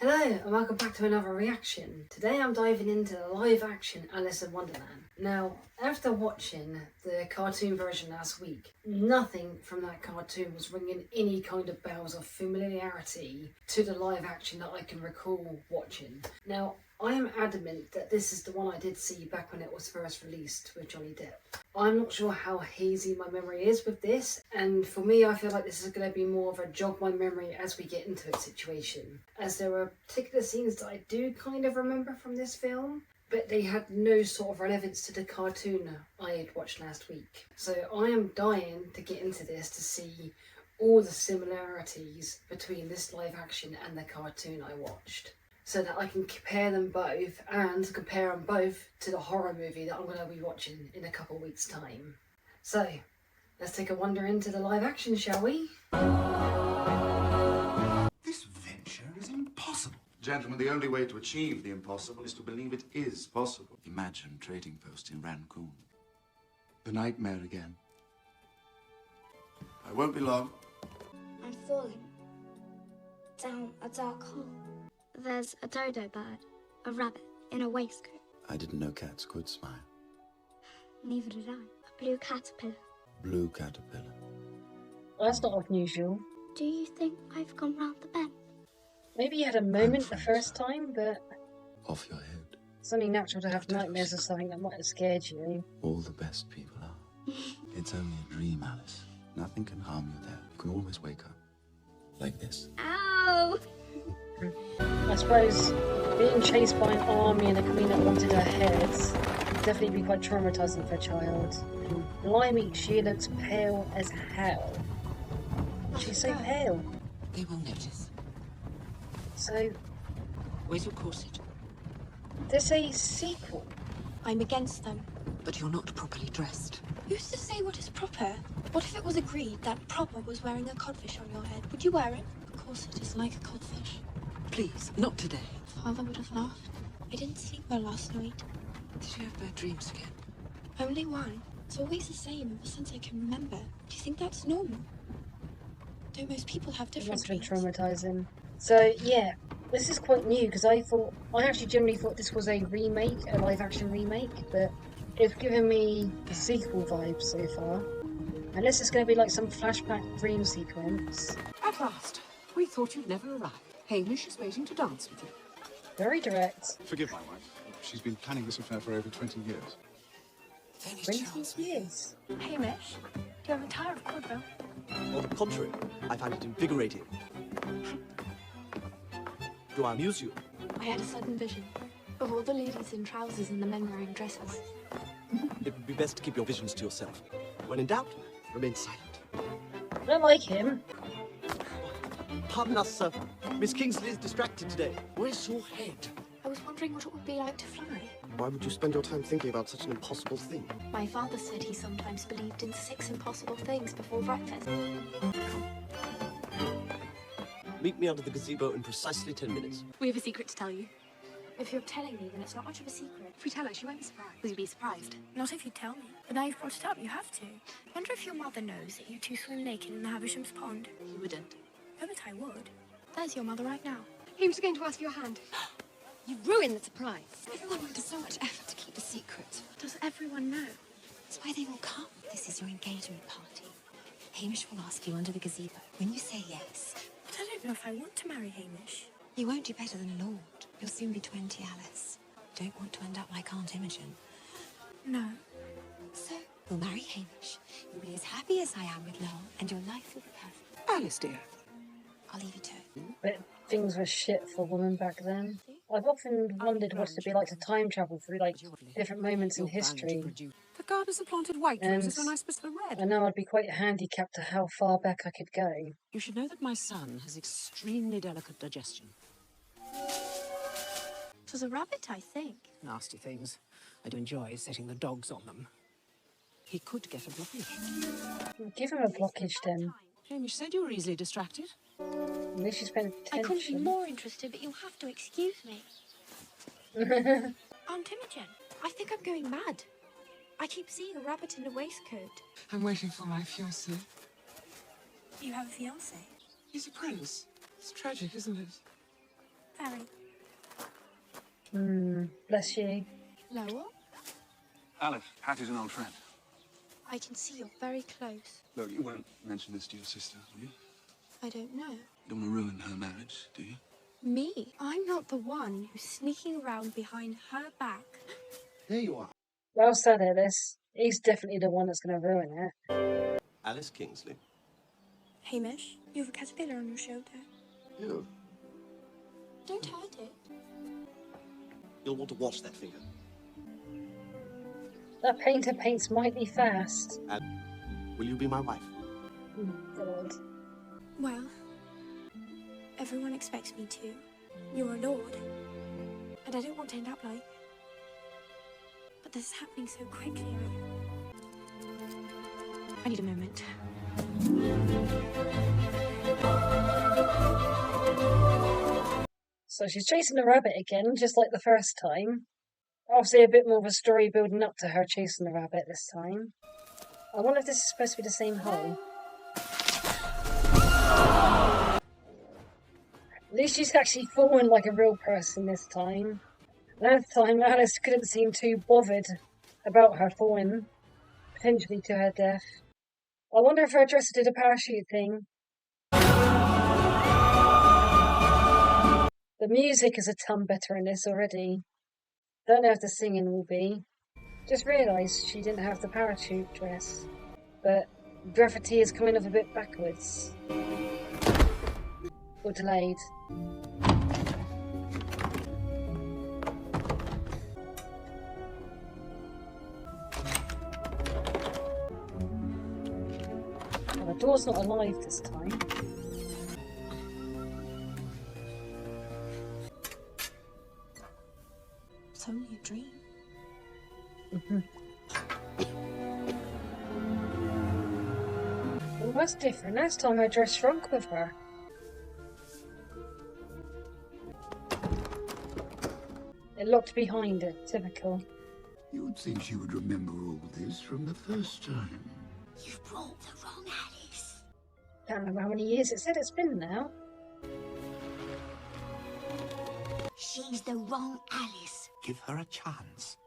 Hello and welcome back to another reaction. Today I'm diving into the live action Alice in Wonderland. Now, after watching the cartoon version last week, nothing from that cartoon was ringing any kind of bells of familiarity to the live action that I can recall watching. Now, I am adamant that this is the one I did see back when it was first released with Johnny Depp. I'm not sure how hazy my memory is with this, and for me I feel like this is going to be more of a jog my memory as we get into it situation, as there are particular scenes that I do kind of remember from this film, but they had no sort of relevance to the cartoon I had watched last week. So I am dying to get into this to see all the similarities between this live action and the cartoon I watched, so that I can compare them both and compare them both to the horror movie that I'm going to be watching in a couple of weeks' time. So, let's take a wander into the live action, shall we? This venture is impossible. Gentlemen, the only way to achieve the impossible is to believe it is possible. Imagine trading post in Rangoon. The nightmare again. I won't be long. I'm falling down a dark hole. There's a dodo bird, a rabbit in a waistcoat. I didn't know cats could smile. Neither did I. A blue caterpillar. Blue caterpillar. Well, that's not unusual. Do you think I've gone round the bend? Maybe you had a moment the first time, but Off your head. it's only natural to have nightmares or something that might have scared you. All the best people are. It's only a dream, Alice. Nothing can harm you there. You can always wake up. Like this. Ow! I suppose being chased by an army and a queen that wanted her head would definitely be quite traumatizing for a child. Blimey, she looks pale as hell. She's so pale. They will notice. So, Where's your corset? there's a sequel. I'm against them. But you're not properly dressed. Who's to say what is proper? What if it was agreed that proper was wearing a codfish on your head? Would you wear it? Of course it is like a codfish. Please, not today. Father would have laughed. I didn't sleep well last night. Did you have bad dreams again? Only one. It's always the same ever since I can remember. Do you think that's normal? Don't most people have It different must have been dreams? traumatizing. So, yeah, this is quite new because I actually generally thought this was a remake, a live action remake, but it's given me the sequel vibes so far. Unless it's going to be like some flashback dream sequence. At last. We thought you'd never arrive. Hamish is waiting to dance with you. Very direct. Forgive my wife. She's been planning this affair for over 20 years. 20 years. Hamish, do you have a tire of Codville? On the contrary, I find it invigorating. Do I amuse you? I had a sudden vision of all the ladies in trousers and the men wearing dresses. It would be best to keep your visions to yourself. When in doubt, remain silent. I don't like him. Pardon us, sir. Miss Kingsley is distracted today. Where's your head? I was wondering what it would be like to fly. Why would you spend your time thinking about such an impossible thing? My father said he sometimes believed in 6 impossible things before breakfast. Meet me under the gazebo in precisely 10 minutes. We have a secret to tell you. If you're telling me, then it's not much of a secret. If we tell her, she won't be surprised. Will you be surprised? Not if you tell me. But now you've brought it up, you have to. Wonder if your mother knows that you two swim naked in the Havisham's pond. You wouldn't. No, but I would. There's your mother right now. He was going to ask for your hand. You ruined the surprise. Everyone went to so much effort to keep the secret. Does everyone know? That's why they will come. This is your engagement party. Hamish will ask you under the gazebo. When you say yes, But I don't know if I want to marry Hamish. you won't do better than a lord. You'll soon be 20, Alice. Don't want to end up like Aunt Imogen. No. So, you'll marry Hamish. You'll be as happy as I am with Noel, and your life will be perfect. Alice, dear. I'll leave you to it. But things were shit for women back then. I've often wondered what it'd be like to time travel through like different moments in history. The gardeners have planted white And roses when I supposed to red. I know I'd be quite handicapped to how far back I could go. You should know that my son has extremely delicate digestion. It was a rabbit, I think. Nasty things. I do enjoy setting the dogs on them. He could get a blockage. Give him a blockage then. Hamish said you were easily distracted. At least you spent I couldn't be attention. more interested, but you'll have to excuse me. Aunt Imogen, I think I'm going mad. I keep seeing a rabbit in a waistcoat. I'm waiting for my fiancé. You have a fiancé? He's a prince. It's tragic, isn't it? Very. Bless you. Lowell? Alice, Hattie's an old friend. I can see you're very close. Look, you won't mention this to your sister, will you? I don't know. You don't want to ruin her marriage, do you? Me? I'm not the one who's sneaking around behind her back. There you are. Well said, Alice. He's definitely the one that's going to ruin it. Alice Kingsley. Hamish, you have a caterpillar on your shoulder. You. Don't hurt it. You'll want to wash that finger. That painter paints mighty fast. Will you be my wife? God. Well, everyone expects me to. You're a lord. And I don't want to end up like... But this is happening so quickly. I need a moment. So she's chasing the rabbit again, just like the first time. Obviously a bit more of a story building up to her chasing the rabbit this time. I wonder if this is supposed to be the same hole. At least she's actually fallen like a real person this time. Last time Alice couldn't seem too bothered about her falling, potentially to her death. I wonder if her dresser did a parachute thing. The music is a ton better in this already. Don't know if the singing will be. Just realised she didn't have the parachute dress. But gravity is coming up a bit backwards. Or delayed. Well, the door's not alive this time. It's only a dream. Well, that's different. Last time her dress shrunk with her. It locked behind it. Typical. You'd think she would remember all this from the first time. You've brought the wrong Alice. Can't remember how many years it said it's been now. She's the wrong Alice. Give her a chance.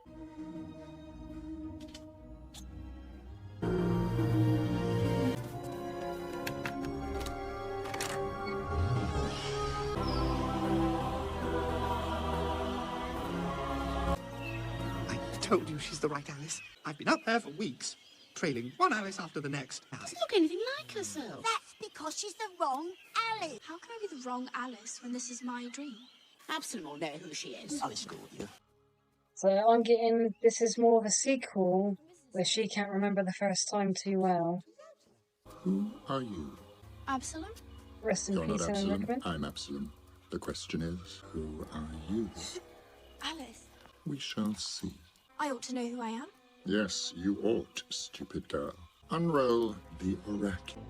I told you she's the right Alice. I've been up there for weeks, trailing one Alice after the next. Doesn't look anything like herself. That's because she's the wrong Alice. How can I be the wrong Alice when this is my dream? Absalom will know who she is. Alice Gordon. So I'm getting this is more of a sequel where she can't remember the first time too well. Who are you? Absalom? Rest in You're not peace, Ellen Absalom. Rickman. I'm Absalom. The question is, who are you? Alice. We shall see. I ought to know who I am. Yes, you ought, stupid girl. Unroll the oracle.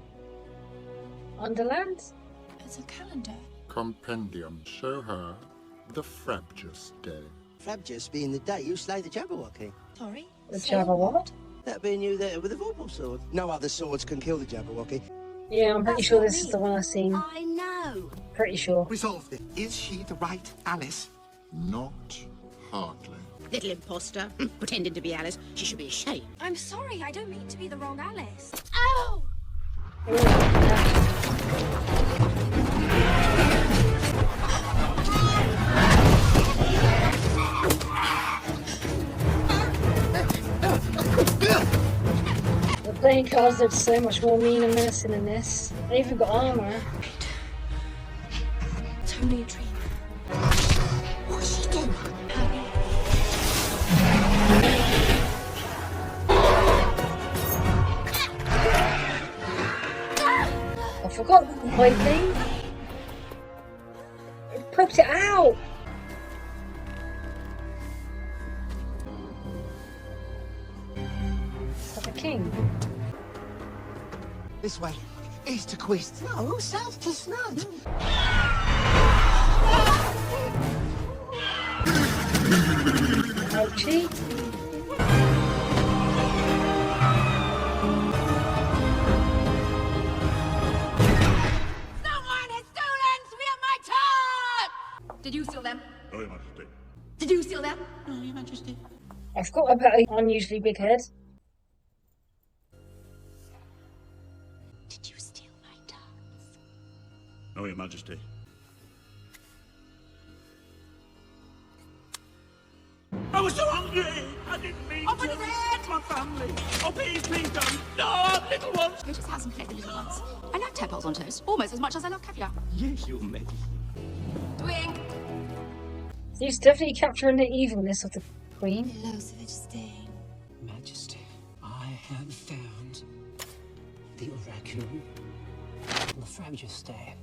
Wonderland? It's a calendar. Compendium. Show her the frabjous day. Frabjous being the day you slay the Jabberwocky. Sorry? The Say Jabberwock? That being you there with a vorpal sword. No other swords can kill the Jabberwocky. Yeah, I'm pretty That's sure not this is me. the one I've seen. I know. Pretty sure. Resolve this. Is she the right Alice? Not hardly. Little imposter. Pretending to be Alice. She should be ashamed. I'm sorry, I don't mean to be the wrong Alice. Oh! The playing cards look so much more mean and menacing in this. They even got armour. It's only a dream. What's she doing? I forgot the white thing. It poked it out. Like a king. This way. East to Quist. No, south to Snud. Ouchie. Someone has stolen some of my time! Did you steal them? No, Your Majesty. Did you steal them? No, Your Majesty. I've got a very unusually big head. Did you steal my tarts? No, Your Majesty. I was so hungry! I didn't mean Open his head! my family! Oh, please, please don't! No, little ones! Who just hasn't fed the little ones? I love tadpoles on toast, almost as much as I love caviar. Yes, Your Majesty. Twing! He's definitely capturing the evilness of the Queen. Majesty, I have found the raccoon. Afraid you stay.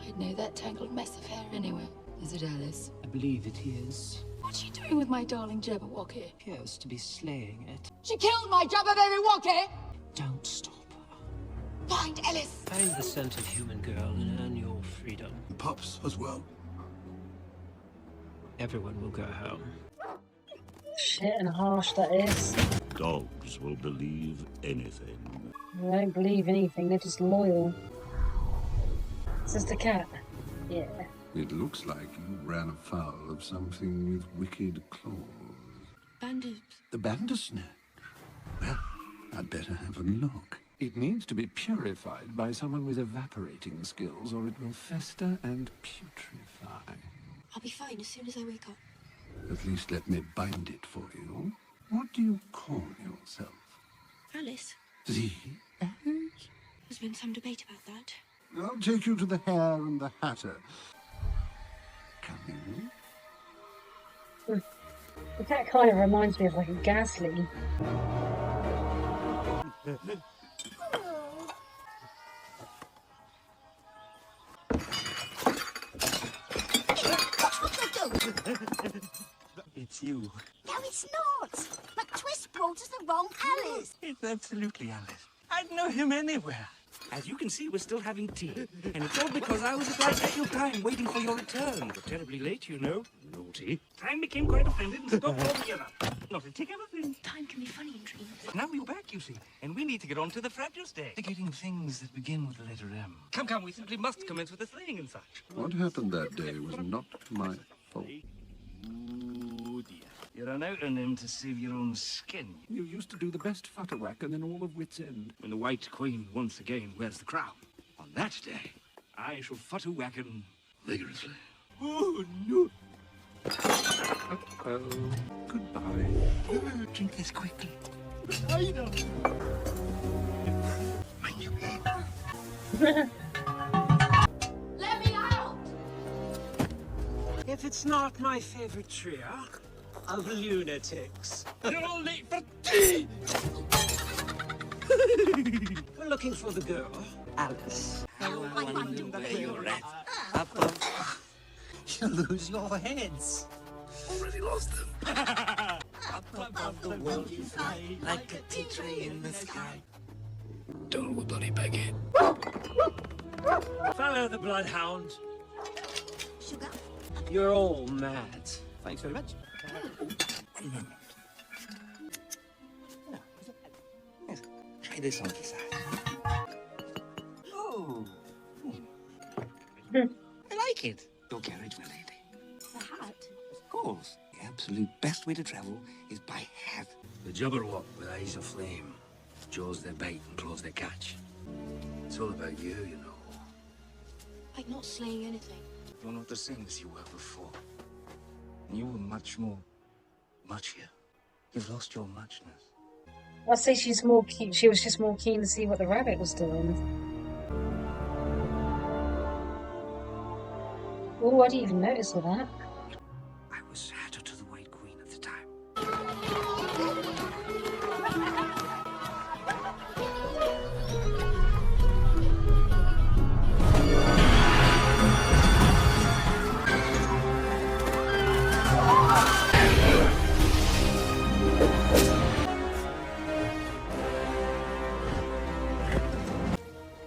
I'd know that tangled mess of hair anywhere. Is it Alice? I believe it is. What's she doing with my darling Jabberwocky? Appears to be slaying it. She killed my Jabberwocky! Don't stop her. Find Alice! Find the scent of human girl and earn your freedom. Pups as well. Everyone will go home. Shit and harsh that is. Dogs will believe anything. They don't believe anything, they're just loyal. Is this the cat? Yeah. It looks like you ran afoul of something with wicked claws. Bandits. The Bandersnatch. Well, I'd better have a look. It needs to be purified by someone with evaporating skills, or it will fester and putrefy. I'll be fine as soon as I wake up. At least let me bind it for you. What do you call yourself? Alice? The There's been some debate about that. I'll take you to the Hare and the Hatter. Come in. The cat kind of reminds me of like a Ghastly. It's you. No, it's not. McTwist brought us the wrong Alice. It's absolutely Alice. I'd know him anywhere. As you can see, we're still having tea. And it's all because I was at my special time waiting for your return. You're terribly late, you know. Naughty. Time became quite offended and stopped altogether. Not a tick of a thing. Time can be funny in dreams. Now you're back, you see. And we need to get on to the fragile stage. Getting things that begin with the letter M. Come, come, we simply must commence with the slaying and such. What happened that day was not my fault. Oh, dear. You run out on him to save your own skin. You used to do the best futterwhack and then all of wit's end. When the White Queen once again wears the crown, on that day, I shall futterwhack him vigorously. Oh, no. Uh-oh. Goodbye. Drink this quickly. I know. Mind you. Let me out! If it's not my favorite trio of lunatics. You're all late for tea! We're looking for the girl, Alice. How I wonder where you're at. You lose your heads. Already lost them. Up above the world you fly, like a tea tray in the sky. Don't go bloody back in. Follow the bloodhound. Sugar. You're all mad. Thanks very much. Yes. Try this on the side. Oh. I like it. Your carriage, my lady. The hat. Of course. The absolute best way to travel is by hat. The Jabberwock with eyes of flame. Jaws their bait and claws their catch. It's all about you, you know. I'm not slaying anything. You're not the same as you were before. And you were much more muchier. You've lost your muchness. I'd say she's more keen. She was just more keen to see what the rabbit was doing. Oh, I didn't even notice all that. I was Hatter to the White Queen at the time.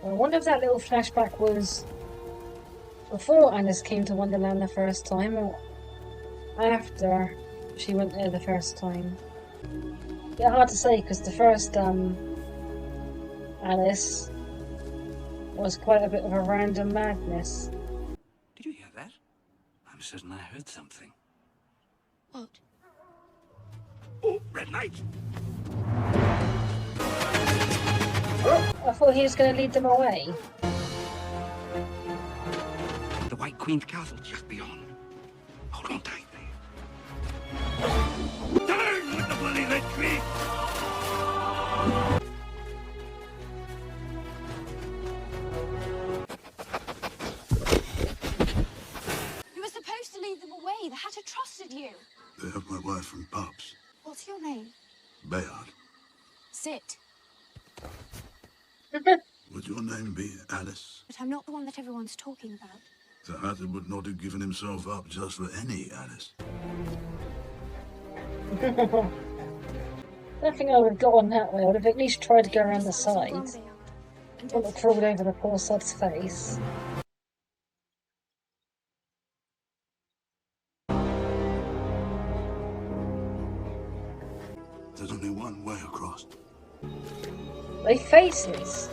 I wonder if that little flashback was before Alice came to Wonderland the first time, or after she went there the first time. Bit hard to say because the first Alice was quite a bit of a random madness. Did you hear that? certain I heard something. What? Oh, red light! I thought he was going to lead them away. The White Queen's castle just beyond. Hold on tightly. Turn with the bloody red tree! You were supposed to lead them away. The Hatter trusted you. They have my wife from Pops. What's your name? Bayard. Sit. Would your name be Alice? But I'm not the one that everyone's talking about. The Hatter would not have given himself up just for any Alice. I don't think I would have got on that way. I would have at least tried to go around the side. Wouldn't have crawled over the poor sod's face. There's only one way across. They faces.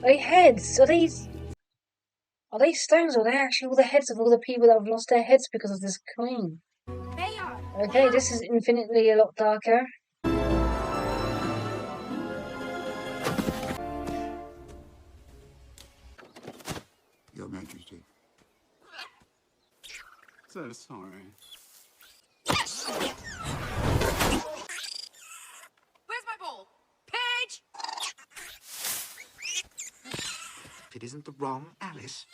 They heads. Are they stones, or are they actually all the heads of all the people that have lost their heads because of this queen? They are. Okay, this is infinitely a lot darker. Your Majesty. So sorry. Where's my ball? Page! If it isn't the wrong Alice,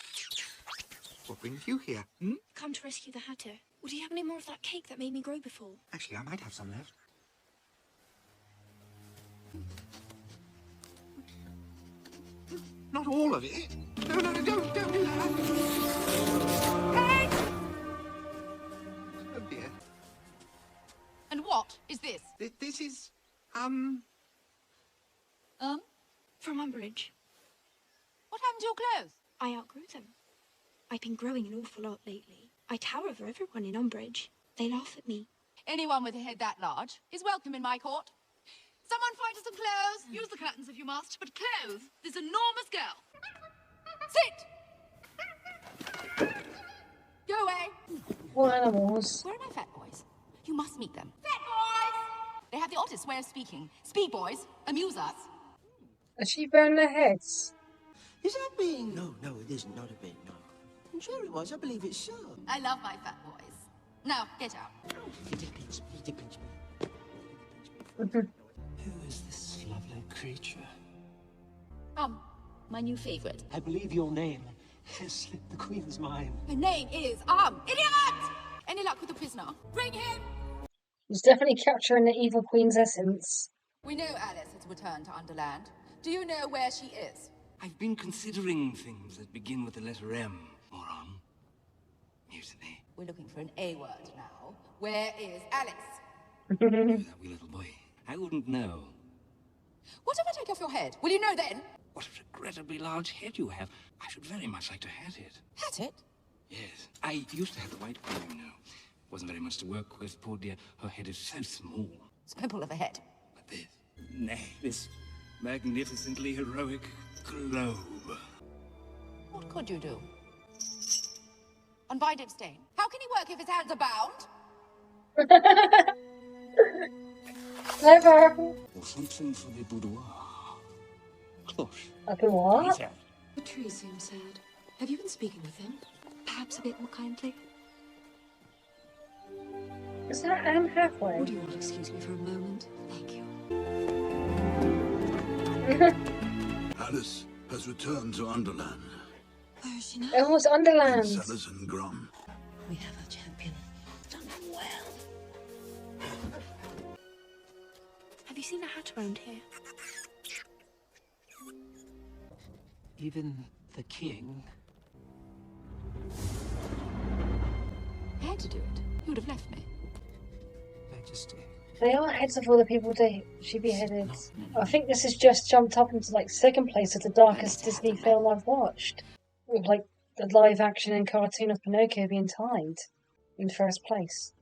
what brings you here? Come to rescue the Hatter. Would you have any more of that cake that made me grow before? Actually, I might have some left. Not all of it. No, don't do that. Page! Oh dear. And what is this? This is, From Umbridge. What happened to your clothes? I outgrew them. I've been growing an awful lot lately. I tower over everyone in Umbridge. They laugh at me. Anyone with a head that large is welcome in my court. Someone find us some clothes. Use the curtains if you must, but clothes this enormous girl. Sit! Go away. What animals? Where are my fat boys? You must meet them. Fat boys! They have the oddest way of speaking. Speak, boys. Amuse us. Has she burned their heads? Is that being? No, it isn't. Not a bit, no. I'm sure it was. I believe it's so. I love my fat boys. Now, get out. Who is this lovely creature? My new favorite. I believe your name has slipped the Queen's mind. Her name is, idiot! Any luck with the prisoner? Bring him! He's definitely capturing the evil queen's essence. We know Alice has returned to Wonderland. Do you know where she is? I've been considering things that begin with the letter M, moron. Mutiny. We're looking for an A word now. Where is Alice? You, that wee little boy. I wouldn't know. What if I take off your head? Will you know then? What a regrettably large head you have. I should very much like to hat it. Hat it? Yes. I used to have the White Queen, you know. Wasn't very much to work with, poor dear. Her head is so small. Scrimple of a head. But this magnificently heroic globe. What could you do? Unbind Abstain. How can he work if his hands are bound? Clever. Or something for the boudoir. Cloche. A what? The tree seems sad. Have you been speaking with him? Perhaps a bit more kindly? Is that Anne halfway? Would you all excuse me for a moment? Thank you. Alice has returned to Underland. Where is she now? It was Wonderland. Sellers and Grum. We have a champion. Done well. Have you seen a hat around here? Even the king. I had to do it. You would have left me. Majesty. They are heads of all the people she beheaded. I think this has just jumped up into like second place of the darkest Disney film I've watched. With like the live action and cartoon of Pinocchio being tied in first place.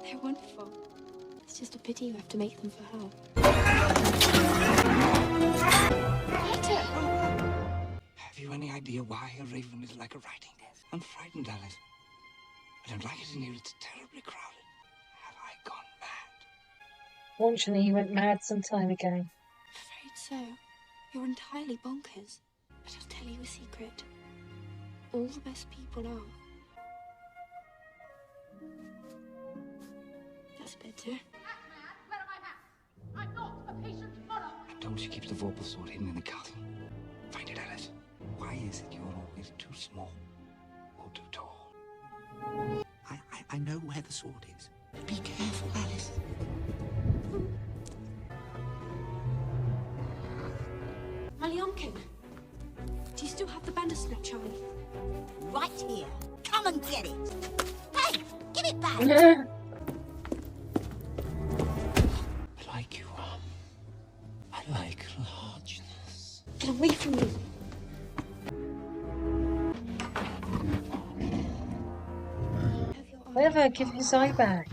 They're wonderful. It's just a pity you have to make them for her. Hatter! idea why a raven is like a writing desk. I'm frightened, Alice. I don't like it in here. It's terribly crowded. Have I gone mad? Fortunately, he went mad some time ago. Afraid so. You're entirely bonkers. But I'll tell you a secret. All the best people are. That's better. Where are my hats? I'm not a patient monarch. I told you keep the vorpal sword hidden in the castle. Find it, Alice. Why is it you're always too small or too tall? I know where the sword is. Be careful, Alice. Malyomkin, do you still have the Bandersnatch on? Right here. Come and get it. Hey, give it back. I like you, I like largeness. Get away from me. Whatever, give his eye back.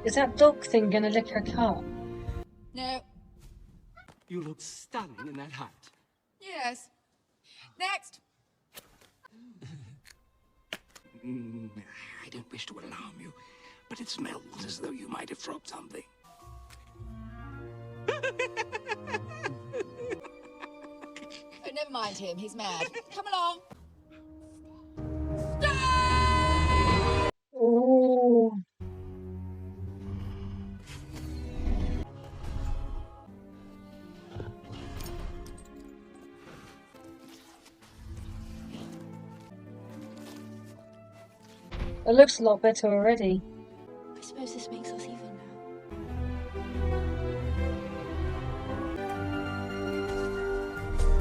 Is that dog thing gonna lick her cup? No. You look stunning in that hat. Yes. Next. I don't wish to alarm you, but it smells as though you might have dropped something. Oh, never mind him. He's mad. Come along. Ooh. It looks a lot better already. I suppose this makes us even now.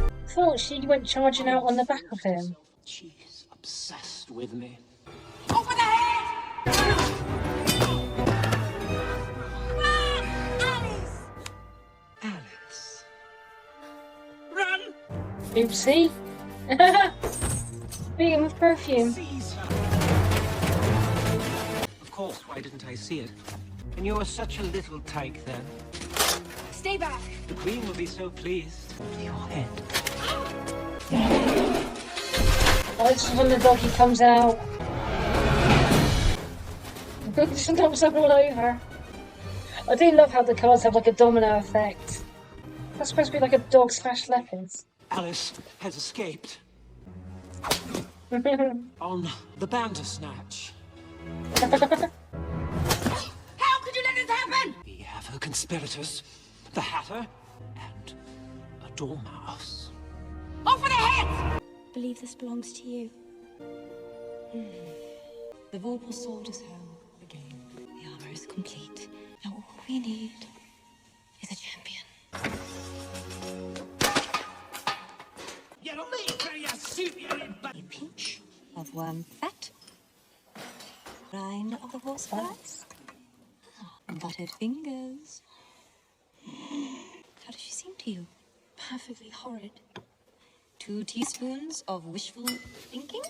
I thought she went charging out on the back of him. She's obsessed with me. Over the head! Alice! Alice. Run! Oopsie. Beating with perfume. Seize her. Of course, why didn't I see it? And you were such a little tyke then. Stay back. The Queen will be so pleased. Over your head. Oh, this is when the doggy comes out. Just knocks her all over. I do love how the cards have like a domino effect. That's supposed to be like a dog / leopard. Alice has escaped. On the Bandersnatch. How could you let this happen? We have her conspirators, the Hatter, and a Dormouse. Off with the head! Believe this belongs to you. The vorpal sword is home again. The armor is complete. Now all we need is a champion. A pinch of worm fat. Rind of the horse flies. Buttered fingers. How does she seem to you? Perfectly horrid. 2 teaspoons of wishful thinking?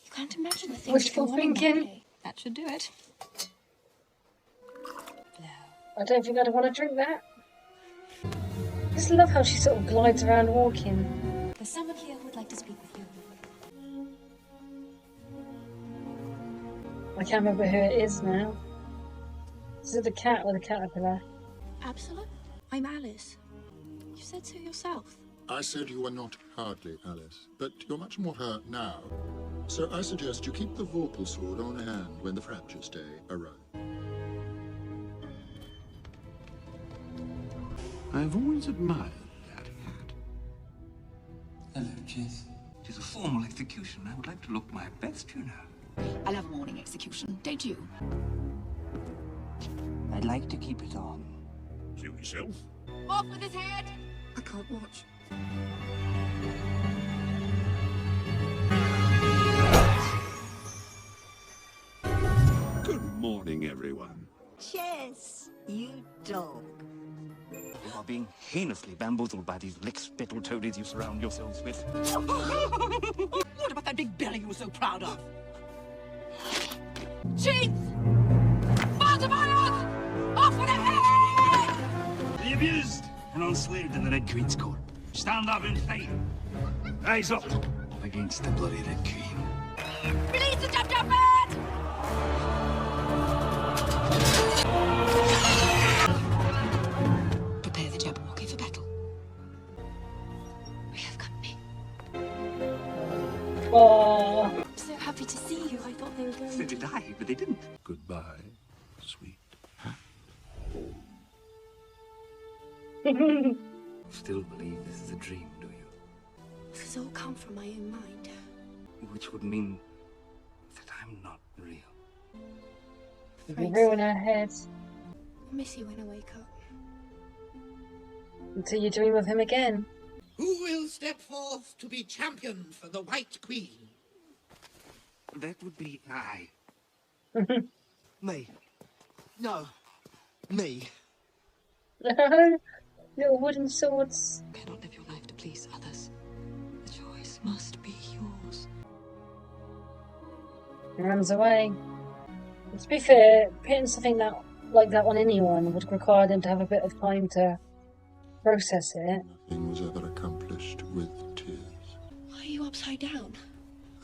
You can't imagine the things Wishful that go on in thinking. that day. That should do it. I don't think I'd want to drink that. I just love how she sort of glides around walking. There's someone here who would like to speak with you. I can't remember who it is now. Is it the cat or the caterpillar? Absalom? I'm Alice. You said so yourself. I said you were not hardly Alice, but you're much more hurt now. So I suggest you keep the vorpal sword on hand when the fractures day arrive. I've always admired that hat. Hello, Jess. It is a formal execution. I would like to look my best, you know. I love morning execution, don't you? I'd like to keep it on. Suit yourself. Off with his head! I can't watch. Good morning, everyone. Chess, you dog. You are being heinously bamboozled by these lick-spittle toadies you surround yourselves with. What about that big belly you were so proud of? Cheats! Baltimore! Off with the head! The abused and enslaved in the Red Queen's court. Stand up and fight. Rise up against the bloody Red Queen. Release the jump-jumpers! Prepare the Jabberwocky for battle. We have company. Oh. I'm so happy to see you. I thought they were going So did I, but they didn't. Goodbye, sweet. Still believe this is a dream, do you? This has all come from my own mind. Which would mean that I'm not real. You ruin her head I'll miss you when I wake up. until you dream of him again. Who will step forth to be champion for the White Queen? That would be I. Me. No. Me. Little wooden swords. You cannot live your life to please others. The choice must be yours. He runs away. To be fair, putting something like that on anyone would require them to have a bit of time to process it. Nothing was ever accomplished with tears. Why are you upside down?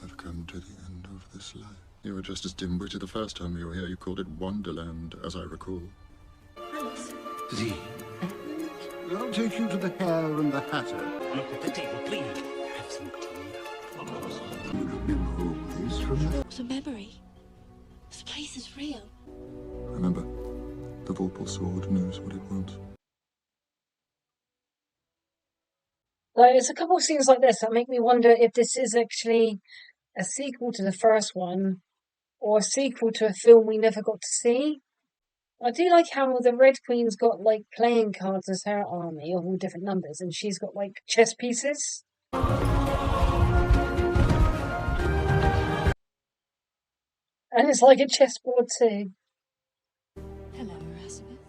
I've come to the end of this life. You were just as dim-witted the first time you were here. You called it Wonderland, as I recall. Alice. Z. I'll take you to the Hare and the Hatter. Look at the table, please. Have some tea. You remember all this from the... It's a memory. This place is real. Remember, the Vorpal sword knows what it wants. Like, there's a couple of scenes like this that make me wonder if this is actually a sequel to the first one or a sequel to a film we never got to see. I do like how the Red Queen's got like playing cards as her army of all different numbers, and she's got like chess pieces. And it's like a chessboard too. Hello, Erasmus.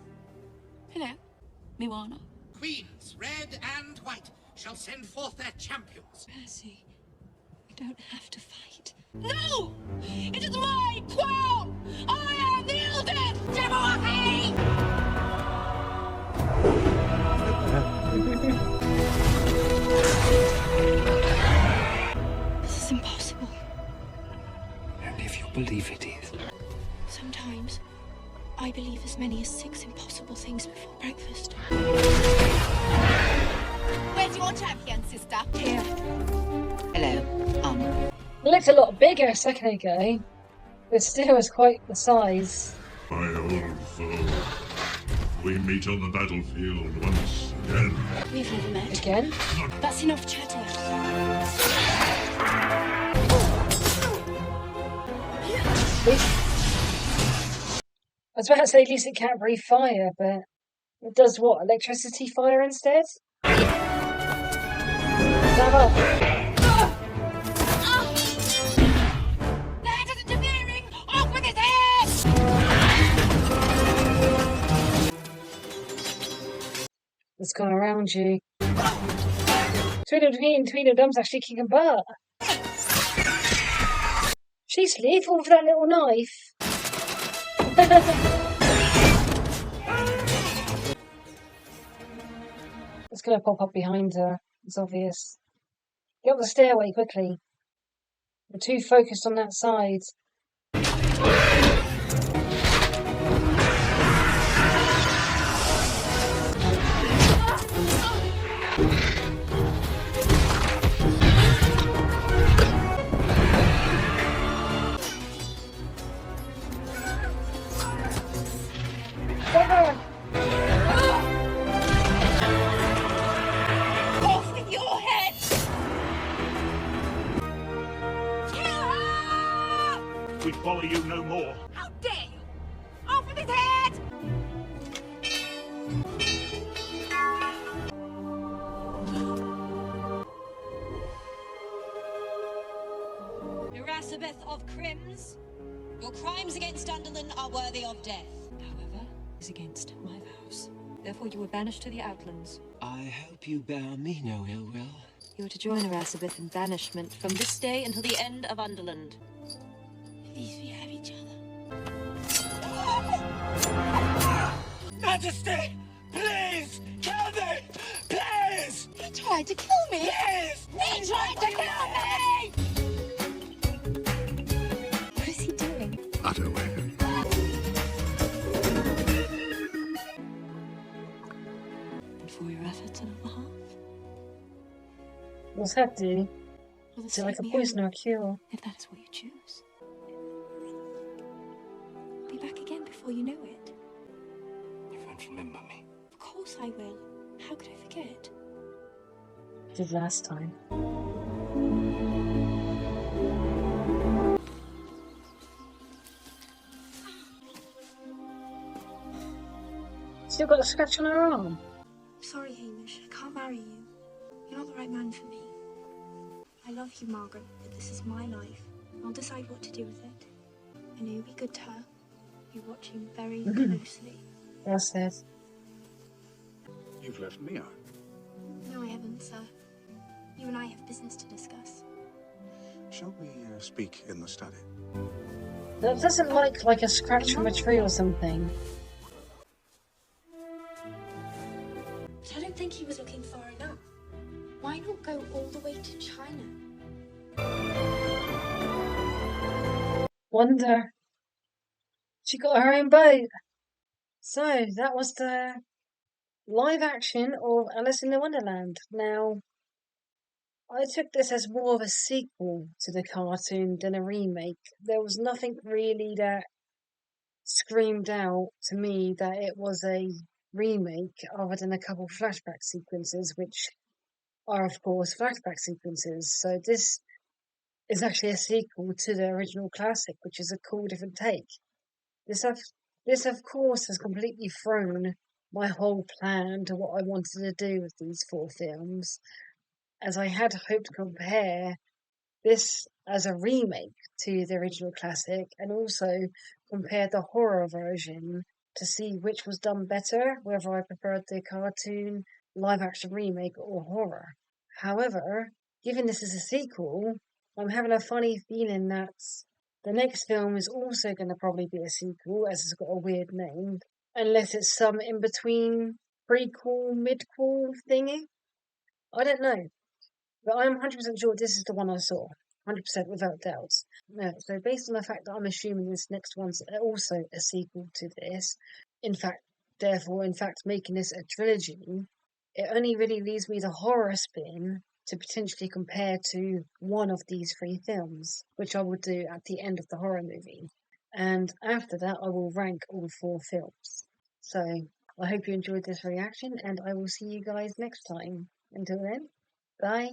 Hello. Miwana. Queens, red and white, shall send forth their champions. Percy, we don't have to fight. No! It is my crown! I am the eldest Jabberwocky! This is impossible. And if you believe it is. Sometimes, I believe as many as 6 impossible things before breakfast. Where's your champion, sister? Here. Hello, It looked a lot bigger a second ago, but still was quite the size. My old foe. We meet on the battlefield once again. We've never met. Again? That's enough chatter. I was about to say at least it can't breathe fire, but it does what? Electricity fire instead? Stand up. That is interfering! Off with his head! It's gone around you. Tweedledum's actually kicking butt. She's lethal for that little knife. It's gonna pop up behind her. It's obvious. Get up the stairway quickly. We're too focused on that side. Off with your head! We follow you no more. How dare you! Off with his head! Erasabeth of Crims, your crimes against Wonderland are worthy of death. However, is against my vows. Therefore, you were banished to the Outlands. I hope you bear me no ill will. You are to join Erasabeth in banishment from this day until the end of Underland. At least we have each other. Majesty! Please! Kill me! Please! He tried to kill me! Please! He tried to kill me! What is he doing? Utter wagon. And for your efforts on our behalf, What's that do? will Is it like a poison or a cure? if that is what you choose. I'll be back again before you know it. You won't remember me. Of course I will. How could I forget? Did last time. Still got a scratch on her arm. Sorry, Hamish. I can't marry you. You're not the right man for me. I love you, Margaret, but this is my life. I'll decide what to do with it. I know you'll be good to her. You're watching very closely. That's it. You've left me out. No, I haven't, sir. You and I have business to discuss. Shall we speak in the study? That doesn't look like a scratch from a tree or something. But I don't think he was looking far enough. Why not go all the way to China? Wonder. She got her own boat. So that was the live action of Alice in the Wonderland. Now, I took this as more of a sequel to the cartoon than a remake. There was nothing really that screamed out to me that it was a remake other than a couple flashback sequences, which are of course flashback sequences. So this is actually a sequel to the original classic, which is a cool different take. This of course has completely thrown my whole plan to what I wanted to do with these 4 films, as I had hoped to compare this as a remake to the original classic and also compare the horror version to see which was done better, whether I preferred the cartoon, live action remake or horror. However, given this is a sequel, I'm having a funny feeling that the next film is also going to probably be a sequel, as it's got a weird name, unless it's some in-between prequel, mid-quel thingy. I don't know. But I'm 100% sure this is the one I saw. 100% without doubt. No, so based on the fact that I'm assuming this next one's also a sequel to this, in fact, making this a trilogy, it only really leaves me the horror spin to potentially compare to one of these 3 films, which I will do at the end of the horror movie. And after that, I will rank all 4 films. So, I hope you enjoyed this reaction, and I will see you guys next time. Until then, bye.